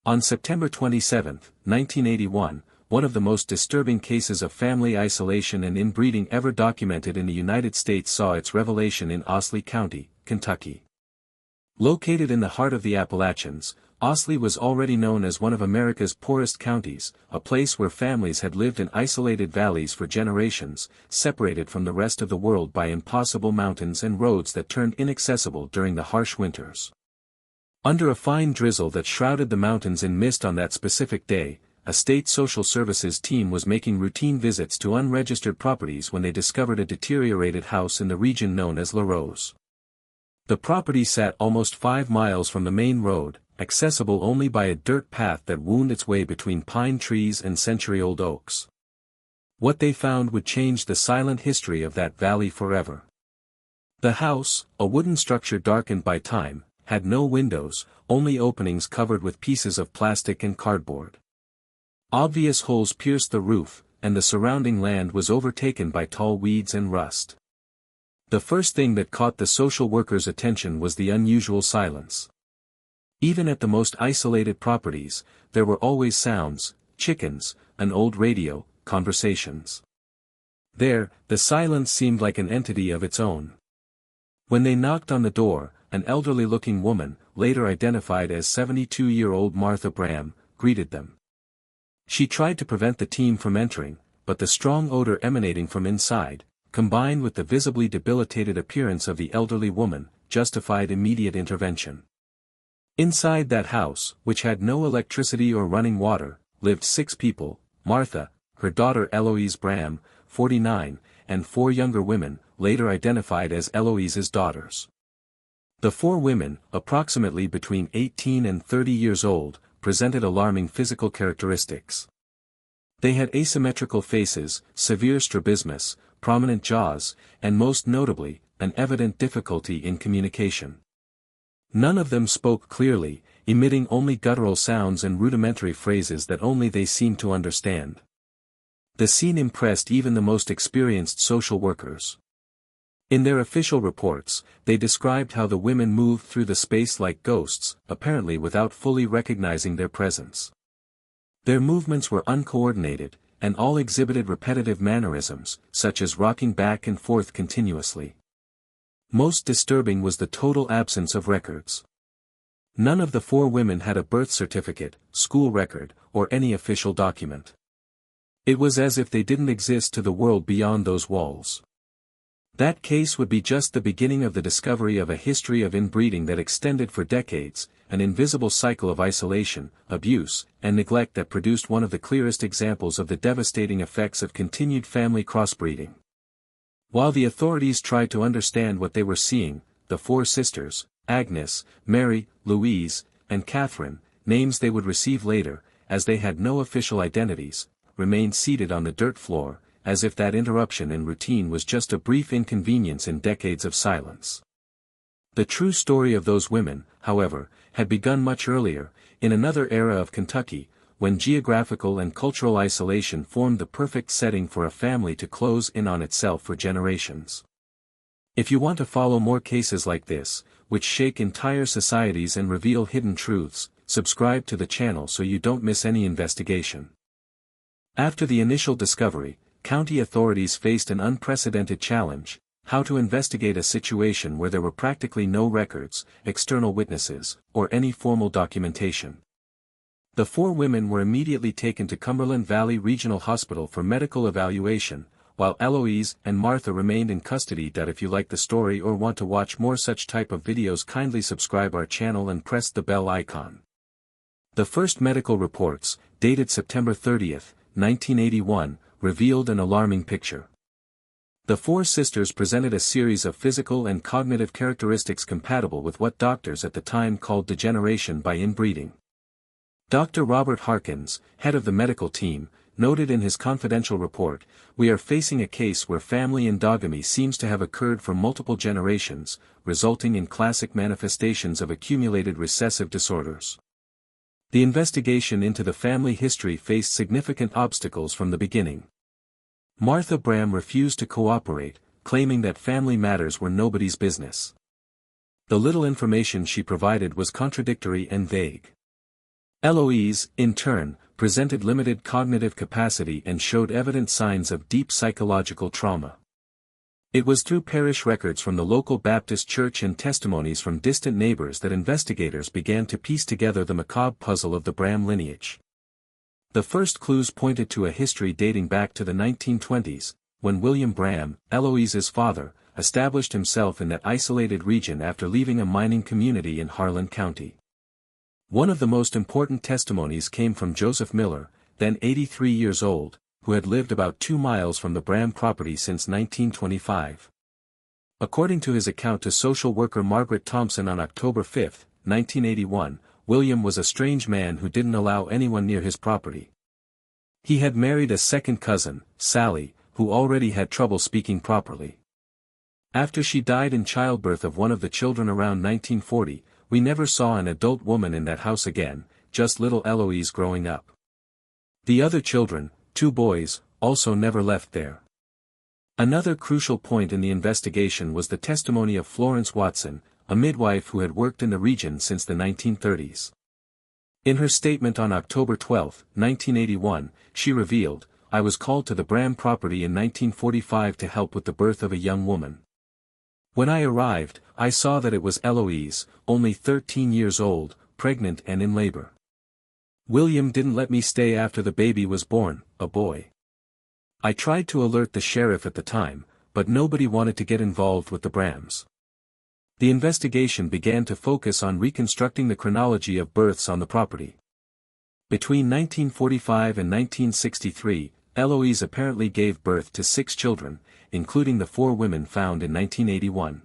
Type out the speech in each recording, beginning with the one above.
On September 27, 1981, one of the most disturbing cases of family isolation and inbreeding ever documented in the United States saw its revelation in Osly County, Kentucky. Located in the heart of the Appalachians, Osly was already known as one of America's poorest counties, a place where families had lived in isolated valleys for generations, separated from the rest of the world by impossible mountains and roads that turned inaccessible during the harsh winters. Under a fine drizzle that shrouded the mountains in mist on that specific day, a state social services team was making routine visits to unregistered properties when they discovered a deteriorated house in the region known as La Rose. The property sat almost 5 miles from the main road, accessible only by a dirt path that wound its way between pine trees and century-old oaks. What they found would change the silent history of that valley forever. The house, a wooden structure darkened by time, had no windows, only openings covered with pieces of plastic and cardboard. Obvious holes pierced the roof, and the surrounding land was overtaken by tall weeds and rust. The first thing that caught the social worker's attention was the unusual silence. Even at the most isolated properties, there were always sounds, chickens, an old radio, conversations. There, the silence seemed like an entity of its own. When they knocked on the door, an elderly-looking woman, later identified as 72-year-old Martha Branham, greeted them. She tried to prevent the team from entering, but the strong odor emanating from inside, combined with the visibly debilitated appearance of the elderly woman, justified immediate intervention. Inside that house, which had no electricity or running water, lived 6 people: Martha, her daughter Eloise Branham, 49, and 4 younger women, later identified as Eloise's daughters. The 4 women, approximately between 18 and 30 years old, presented alarming physical characteristics. They had asymmetrical faces, severe strabismus, prominent jaws, and most notably, an evident difficulty in communication. None of them spoke clearly, emitting only guttural sounds and rudimentary phrases that only they seemed to understand. The scene impressed even the most experienced social workers. In their official reports, they described how the women moved through the space like ghosts, apparently without fully recognizing their presence. Their movements were uncoordinated, and all exhibited repetitive mannerisms, such as rocking back and forth continuously. Most disturbing was the total absence of records. None of the 4 women had a birth certificate, school record, or any official document. It was as if they didn't exist to the world beyond those walls. That case would be just the beginning of the discovery of a history of inbreeding that extended for decades, an invisible cycle of isolation, abuse, and neglect that produced one of the clearest examples of the devastating effects of continued family crossbreeding. While the authorities tried to understand what they were seeing, the 4 sisters, Agnes, Mary, Louise, and Catherine, names they would receive later, as they had no official identities, remained seated on the dirt floor, as if that interruption in routine was just a brief inconvenience in decades of silence. The true story of those women, however, had begun much earlier, in another era of Kentucky, when geographical and cultural isolation formed the perfect setting for a family to close in on itself for generations. If you want to follow more cases like this, which shake entire societies and reveal hidden truths, subscribe to the channel so you don't miss any investigation. After the initial discovery, county authorities faced an unprecedented challenge: how to investigate a situation where there were practically no records, external witnesses, or any formal documentation. The 4 women were immediately taken to Cumberland Valley Regional Hospital for medical evaluation, while Eloise and Martha remained in custody. If you like the story or want to watch more such type of videos, kindly subscribe our channel and press the bell icon. The first medical reports, dated September 30, 1981, revealed an alarming picture. The 4 sisters presented a series of physical and cognitive characteristics compatible with what doctors at the time called degeneration by inbreeding. Dr. Robert Harkins, head of the medical team, noted in his confidential report, "We are facing a case where family endogamy seems to have occurred for multiple generations, resulting in classic manifestations of accumulated recessive disorders." The investigation into the family history faced significant obstacles from the beginning. Martha Branham refused to cooperate, claiming that family matters were nobody's business. The little information she provided was contradictory and vague. Eloise, in turn, presented limited cognitive capacity and showed evident signs of deep psychological trauma. It was through parish records from the local Baptist church and testimonies from distant neighbors that investigators began to piece together the macabre puzzle of the Branham lineage. The first clues pointed to a history dating back to the 1920s, when William Branham, Eloise's father, established himself in that isolated region after leaving a mining community in Harlan County. One of the most important testimonies came from Joseph Miller, then 83 years old, who had lived about 2 miles from the Branham property since 1925. According to his account to social worker Margaret Thompson on October 5, 1981, William was a strange man who didn't allow anyone near his property. He had married a second cousin, Sally, who already had trouble speaking properly. After she died in childbirth of one of the children around 1940, we never saw an adult woman in that house again, just little Eloise growing up. The other children, 2 boys, also never left there. Another crucial point in the investigation was the testimony of Florence Watson, a midwife who had worked in the region since the 1930s. In her statement on October 12, 1981, she revealed, "I was called to the Branham property in 1945 to help with the birth of a young woman. When I arrived, I saw that it was Eloise, only 13 years old, pregnant and in labor. William didn't let me stay after the baby was born, a boy. I tried to alert the sheriff at the time, but nobody wanted to get involved with the Brahms." The investigation began to focus on reconstructing the chronology of births on the property. Between 1945 and 1963, Eloise apparently gave birth to 6 children, including the 4 women found in 1981.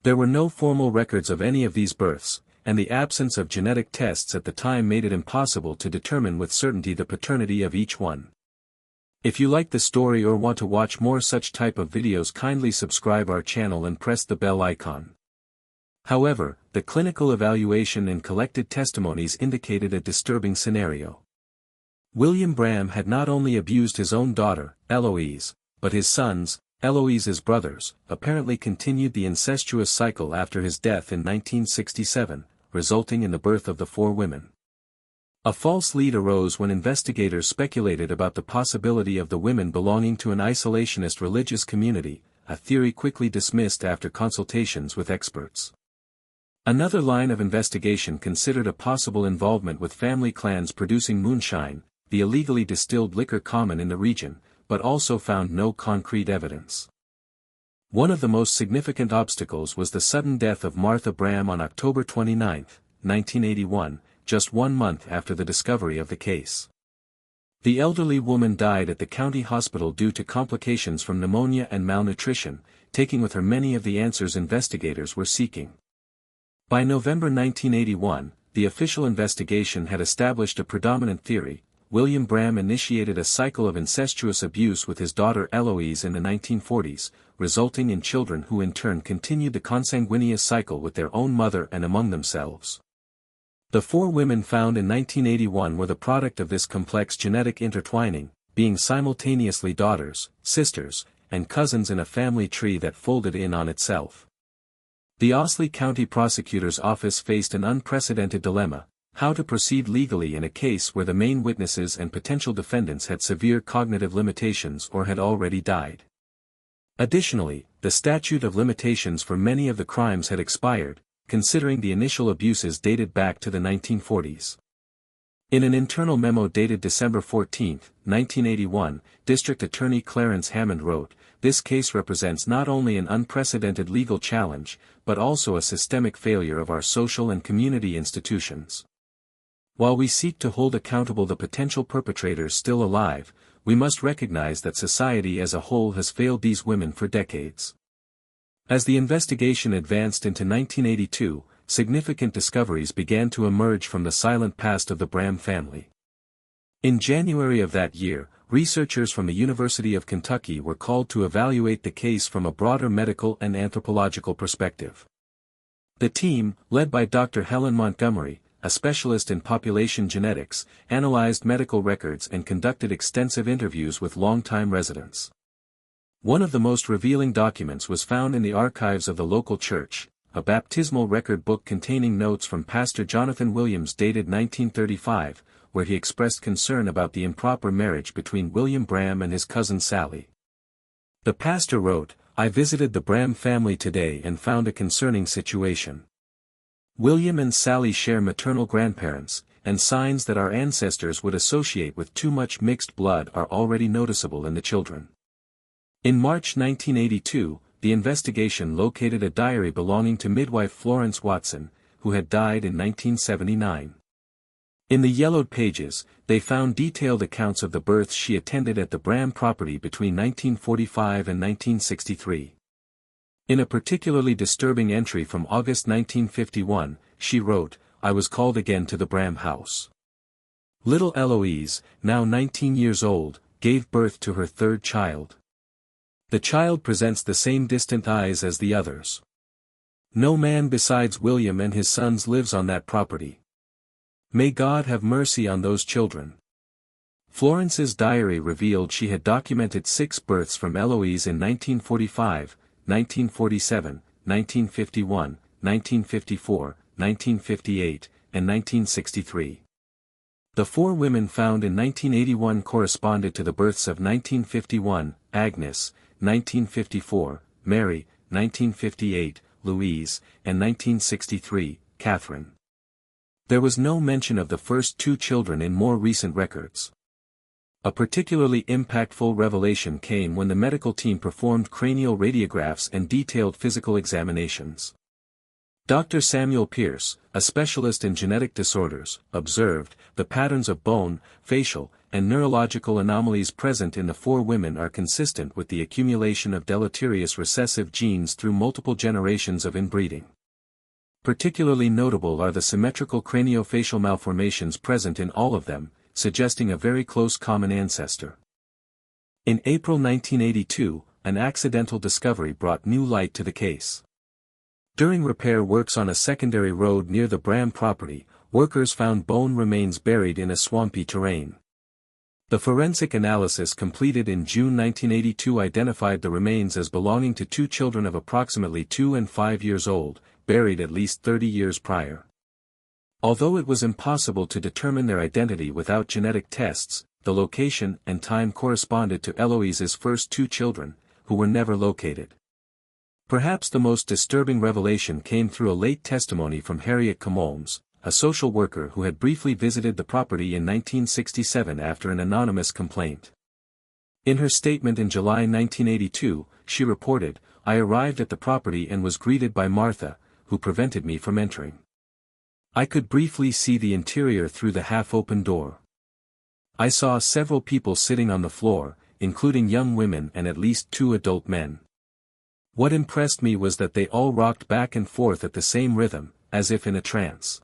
There were no formal records of any of these births, and the absence of genetic tests at the time made it impossible to determine with certainty the paternity of each one. If you like the story or want to watch more such type of videos, kindly subscribe our channel and press the bell icon. However, the clinical evaluation and collected testimonies indicated a disturbing scenario. William Branham had not only abused his own daughter, Eloise, but his sons, Eloise's brothers, apparently continued the incestuous cycle after his death in 1967, resulting in the birth of the 4 women. A false lead arose when investigators speculated about the possibility of the women belonging to an isolationist religious community, a theory quickly dismissed after consultations with experts. Another line of investigation considered a possible involvement with family clans producing moonshine, the illegally distilled liquor common in the region, but also found no concrete evidence. One of the most significant obstacles was the sudden death of Martha Branham on October 29, 1981, just 1 month after the discovery of the case. The elderly woman died at the county hospital due to complications from pneumonia and malnutrition, taking with her many of the answers investigators were seeking. By November 1981, the official investigation had established a predominant theory. William Branham initiated a cycle of incestuous abuse with his daughter Eloise in the 1940s, resulting in children who in turn continued the consanguineous cycle with their own mother and among themselves. The 4 women found in 1981 were the product of this complex genetic intertwining, being simultaneously daughters, sisters, and cousins in a family tree that folded in on itself. The Osceola County Prosecutor's Office faced an unprecedented dilemma: how to proceed legally in a case where the main witnesses and potential defendants had severe cognitive limitations or had already died. Additionally, the statute of limitations for many of the crimes had expired, considering the initial abuses dated back to the 1940s. In an internal memo dated December 14, 1981, District Attorney Clarence Hammond wrote, "This case represents not only an unprecedented legal challenge, but also a systemic failure of our social and community institutions. While we seek to hold accountable the potential perpetrators still alive, we must recognize that society as a whole has failed these women for decades." As the investigation advanced into 1982, significant discoveries began to emerge from the silent past of the Branham family. In January of that year, researchers from the University of Kentucky were called to evaluate the case from a broader medical and anthropological perspective. The team, led by Dr. Helen Montgomery, a specialist in population genetics, analyzed medical records and conducted extensive interviews with longtime residents. One of the most revealing documents was found in the archives of the local church, a baptismal record book containing notes from Pastor Jonathan Williams dated 1935, where he expressed concern about the improper marriage between William Branham and his cousin Sally. The pastor wrote, "I visited the Branham family today and found a concerning situation. William and Sally share maternal grandparents, and signs that our ancestors would associate with too much mixed blood are already noticeable in the children." In March 1982, the investigation located a diary belonging to midwife Florence Watson, who had died in 1979. In the yellowed pages, they found detailed accounts of the births she attended at the Branham property between 1945 and 1963. In a particularly disturbing entry from August 1951, she wrote, "I was called again to the Branham house. Little Eloise, now 19 years old, gave birth to her third child. The child presents the same distant eyes as the others. No man besides William and his sons lives on that property. May God have mercy on those children." Florence's diary revealed she had documented 6 births from Eloise in 1945, 1947, 1951, 1954, 1958, and 1963. The 4 women found in 1981 corresponded to the births of 1951, Agnes, 1954, Mary, 1958, Louise, and 1963, Catherine. There was no mention of the first 2 children in more recent records. A particularly impactful revelation came when the medical team performed cranial radiographs and detailed physical examinations. Dr. Samuel Pierce, a specialist in genetic disorders, observed, "The patterns of bone, facial, and neurological anomalies present in the 4 women are consistent with the accumulation of deleterious recessive genes through multiple generations of inbreeding. Particularly notable are the symmetrical craniofacial malformations present in all of them, suggesting a very close common ancestor." In April 1982, an accidental discovery brought new light to the case. During repair works on a secondary road near the Branham property, workers found bone remains buried in a swampy terrain. The forensic analysis completed in June 1982 identified the remains as belonging to 2 children of approximately 2 and 5 years old, buried at least 30 years prior. Although it was impossible to determine their identity without genetic tests, the location and time corresponded to Eloise's first 2 children, who were never located. Perhaps the most disturbing revelation came through a late testimony from Harriet Comolmes, a social worker who had briefly visited the property in 1967 after an anonymous complaint. In her statement in July 1982, she reported, "I arrived at the property and was greeted by Martha, who prevented me from entering. I could briefly see the interior through the half-open door. I saw several people sitting on the floor, including young women and at least 2 adult men. What impressed me was that they all rocked back and forth at the same rhythm, as if in a trance.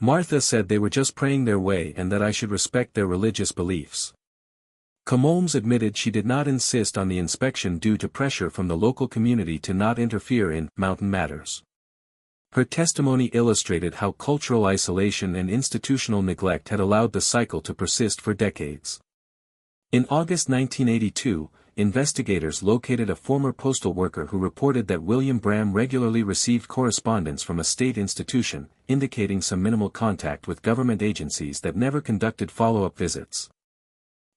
Martha said they were just praying their way and that I should respect their religious beliefs." Comolmes admitted she did not insist on the inspection due to pressure from the local community to not interfere in mountain matters. Her testimony illustrated how cultural isolation and institutional neglect had allowed the cycle to persist for decades. In August 1982, investigators located a former postal worker who reported that William Branham regularly received correspondence from a state institution, indicating some minimal contact with government agencies that never conducted follow-up visits.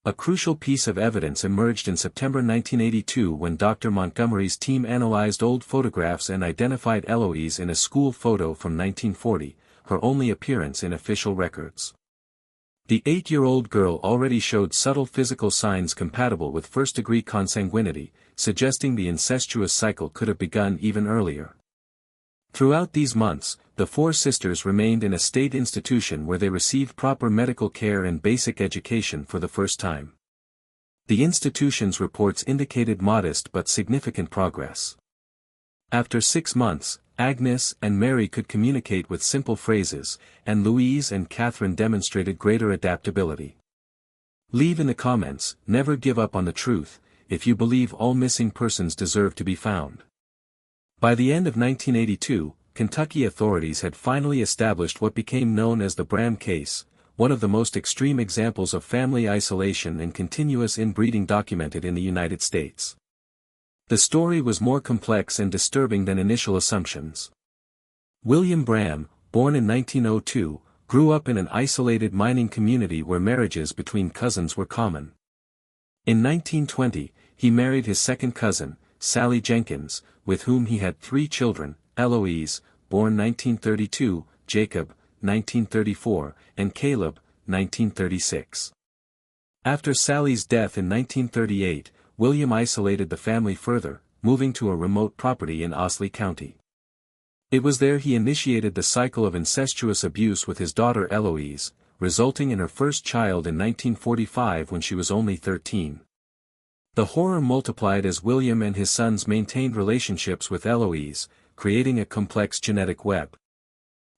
A crucial piece of evidence emerged in September 1982 when Dr. Montgomery's team analyzed old photographs and identified Eloise in a school photo from 1940, her only appearance in official records. The 8-year-old girl already showed subtle physical signs compatible with first-degree consanguinity, suggesting the incestuous cycle could have begun even earlier. Throughout these months, the 4 sisters remained in a state institution where they received proper medical care and basic education for the first time. The institution's reports indicated modest but significant progress. After 6 months, Agnes and Mary could communicate with simple phrases, and Louise and Catherine demonstrated greater adaptability. Leave in the comments, never give up on the truth, if you believe all missing persons deserve to be found. By the end of 1982, Kentucky authorities had finally established what became known as the Branham case, one of the most extreme examples of family isolation and continuous inbreeding documented in the United States. The story was more complex and disturbing than initial assumptions. William Branham, born in 1902, grew up in an isolated mining community where marriages between cousins were common. In 1920, he married his second cousin, Sally Jenkins, with whom he had 3 children, Eloise, born 1932, Jacob, 1934, and Caleb, 1936. After Sally's death in 1938, William isolated the family further, moving to a remote property in Osle County. It was there he initiated the cycle of incestuous abuse with his daughter Eloise, resulting in her first child in 1945 when she was only 13. The horror multiplied as William and his sons maintained relationships with Eloise, creating a complex genetic web.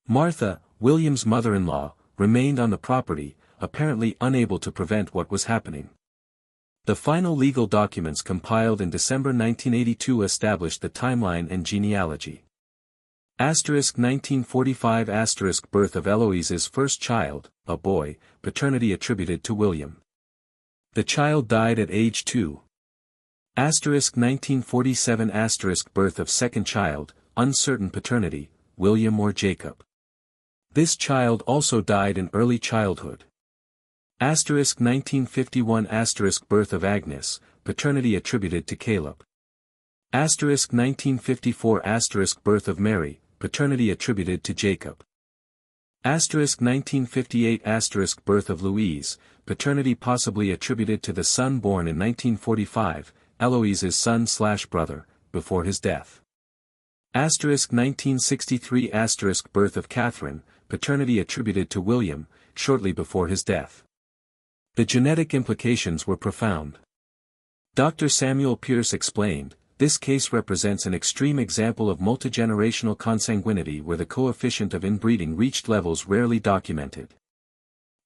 Martha, William's mother-in-law, remained on the property, apparently unable to prevent what was happening. The final legal documents compiled in December 1982 established the timeline and genealogy. 1945 birth of Eloise's first child, a boy, paternity attributed to William. The child died at age 2. 1947 birth of second child, uncertain paternity, William or Jacob. This child also died in early childhood. 1951 birth of Agnes, paternity attributed to Caleb. 1954 birth of Mary, paternity attributed to Jacob. 1958 birth of Louise, paternity possibly attributed to the son born in 1945, Eloise's son/brother, before his death. 1963 birth of Catherine, paternity attributed to William, shortly before his death. The genetic implications were profound. Dr. Samuel Pierce explained, "This case represents an extreme example of multigenerational consanguinity where the coefficient of inbreeding reached levels rarely documented.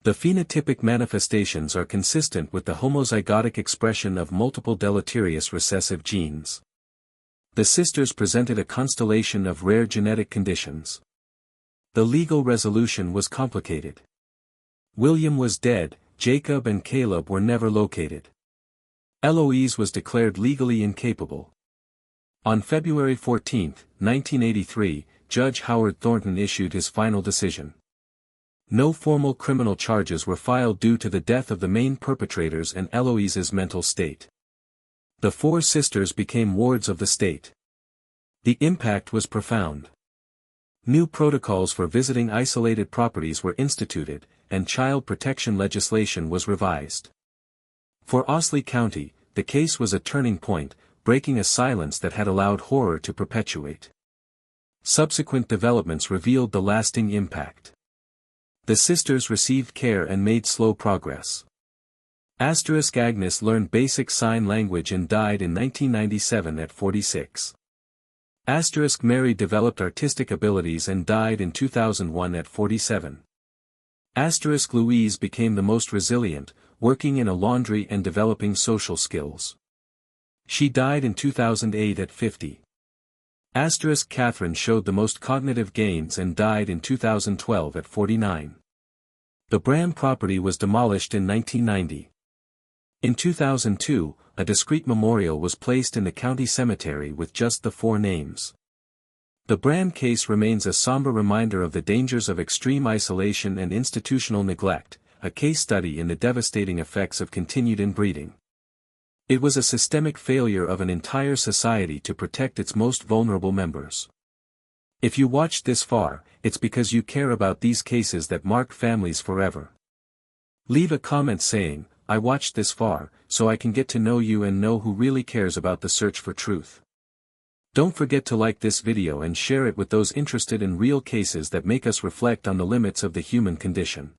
The phenotypic manifestations are consistent with the homozygotic expression of multiple deleterious recessive genes. The sisters presented a constellation of rare genetic conditions. The legal resolution was complicated. William was dead, Jacob and Caleb were never located. Eloise was declared legally incapable. On February 14, 1983, Judge Howard Thornton issued his final decision. No formal criminal charges were filed due to the death of the main perpetrators and Eloise's mental state. The 4 sisters became wards of the state. The impact was profound. New protocols for visiting isolated properties were instituted, and child protection legislation was revised. For Osle County, the case was a turning point, breaking a silence that had allowed horror to perpetuate. Subsequent developments revealed the lasting impact. The sisters received care and made slow progress. Agnes learned basic sign language and died in 1997 at 46. Mary developed artistic abilities and died in 2001 at 47. Louise became the most resilient, working in a laundry and developing social skills. She died in 2008 at 50. Catherine showed the most cognitive gains and died in 2012 at 49. The Branham property was demolished in 1990. In 2002, a discrete memorial was placed in the county cemetery with just the 4 names. The Branham case remains a somber reminder of the dangers of extreme isolation and institutional neglect, a case study in the devastating effects of continued inbreeding. It was a systemic failure of an entire society to protect its most vulnerable members. If you watched this far, it's because you care about these cases that mark families forever. Leave a comment saying, "I watched this far, so I can get to know you and know who really cares about the search for truth." Don't forget to like this video and share it with those interested in real cases that make us reflect on the limits of the human condition.